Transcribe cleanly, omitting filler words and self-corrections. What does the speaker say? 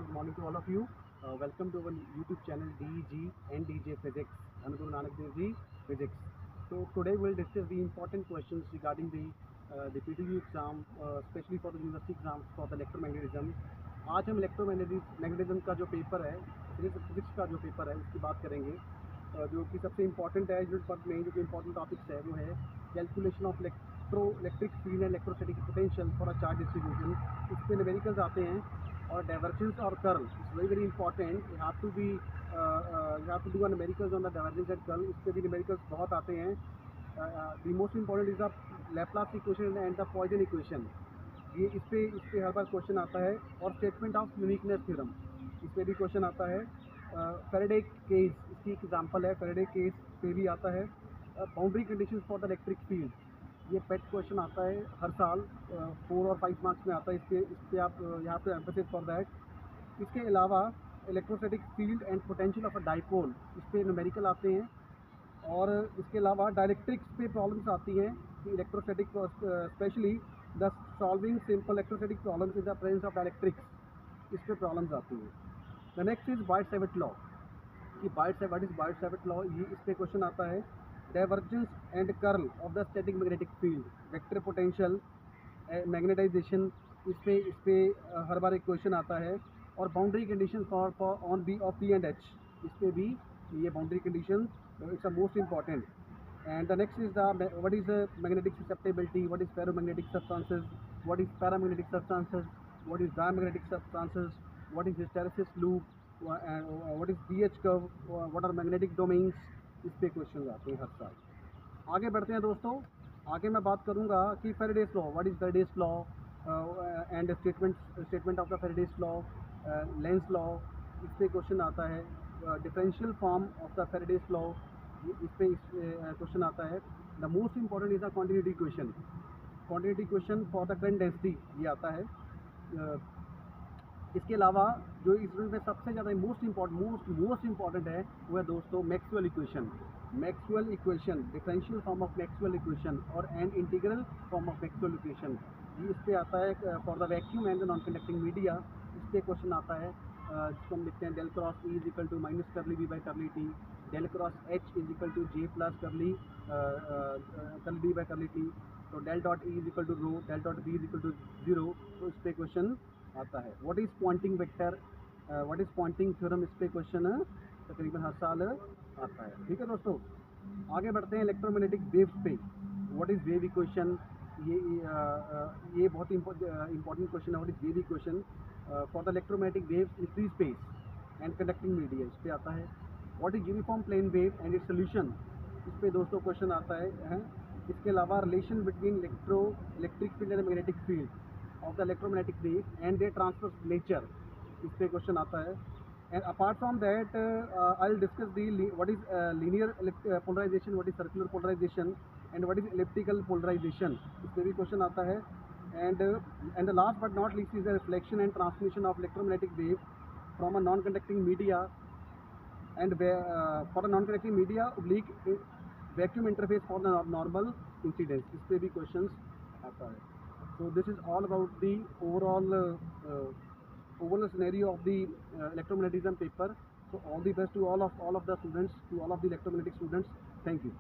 good morning to all of you. Welcome to our YouTube channel DG and DJ Physics, Guru Nanak Dev Ji Physics. So today we'll discuss the important questions regarding the PTU exam, especially for the university exams for the electromagnetism. आज हम electromagnetism का जो paper है, physics का जो paper है उसकी बात करेंगे, जो कि सबसे इम्पॉर्टेंट है। यूनिट फर्स्ट में जो कि इम्पॉर्टेंट टॉपिक्स है वो है calculation of electric field and electrostatic potential for a charge distribution. इस पर न्यूमेरिकल्स आते हैं और डाइवर्जेंस और curl it's very very important. You have to do a numericals on the divergence and curl. इस पर भी न्यूमेरिकल्स बहुत आते हैं। The most important is the Laplace equation and the Poisson equation. ये इस पे हर बार क्वेश्चन आता है। और स्टेटमेंट ऑफ यूनिकनेस थ्योरम, इस पर भी क्वेश्चन आता है। फेरेडे केस इसकी एक एग्जांपल है, फेरेडे केस पे भी आता है। Boundary conditions for the electric field, ये पेट क्वेश्चन आता है हर साल, 4 और 5 मार्क्स में आता है। इस पे आप यहाँ पे एम्फेसिस फॉर दैट। इसके अलावा electrostatic field and potential of a dipole, इस पे न्यूमेरिकल आते हैं। और इसके अलावा डायरेक्ट्रिक्स पे प्रॉब्लम्स आती हैं कि electrostatic, specially the solving simple electrostatic problems in the presence of dielectrics, इस पे प्रॉब्लम्स आती हैं। The next is Biot Savart law, कि व्हाट इज बायट-सैवर्ट लॉ, ये इस पे क्वेश्चन आता है। Divergence and curl of the static magnetic field, vector potential, magnetization, इस पे हर बार एक क्वेश्चन आता है। और boundary condition for on B of P and H, इस पे भी ये boundary condition it's a most important. And the next is what is magnetic susceptibility, what is ferromagnetic substances, what is paramagnetic substances, what is diamagnetic substances, what is hysteresis loop, and what is BH curve, what are magnetic domains, इस पे question आते हैं हर साल। आगे बढ़ते हैं दोस्तों। आगे मैं बात करूंगा कि Faraday's law, what is Faraday's law and statement of the Faraday's law, Lenz's law, इस पे क्वेश्चन आता है। Differential form of the Faraday's law, इस पे क्वेश्चन आता है। The most important is the quantity question for the current density, ये आता है। इसके अलावा जो इस रूल में सबसे ज़्यादा मोस्ट इंपॉर्टेंट है वो है दोस्तों Maxwell equation, differential form of Maxwell equation और and integral form of Maxwell equation, ये इस पे आता है। For the vacuum and the non conducting media, इस पे क्वेश्चन आता है, जिसको हम लिखते हैं del cross E is equal to minus curly B by curly T, del cross H is equal to J plus curly B by curly T. तो del dot E is equal to rho, del dot B is equal to 0। तो इस पे question आता है। What is Poynting vector, what is Poynting theorem, इस पे question तकरीबन हर साल आता है। ठीक है दोस्तों, आगे बढ़ते हैं इलेक्ट्रोमैग्नेटिक वेव्स पे। व्हाट इज वेव इक्वेशन, ये बहुत इंपॉर्टेंट क्वेश्चन है। What is wave equation for the electromagnetic waves in free space and conducting media, इस पे आता है। What is uniform plane wave and its solution, इस पे दोस्तों क्वेश्चन आता है। इसके अलावा relation between electric field and magnetic field of the electromagnetic wave and their transverse nature, इस पे क्वेश्चन आता है। And apart from that I will discuss the what is linear polarization, what is circular polarization and what is elliptical polarization, इस पे भी question आता है। And the last but not least is the reflection and transmission of electromagnetic wave from a non conducting media and for a non-conducting media oblique vacuum interface for the normal incidence, इस पे भी questions आता है। So this is all about the overall scenario of the electromagnetism paper. So all the best to all of the students, to all of the electromagnetic students. Thank you.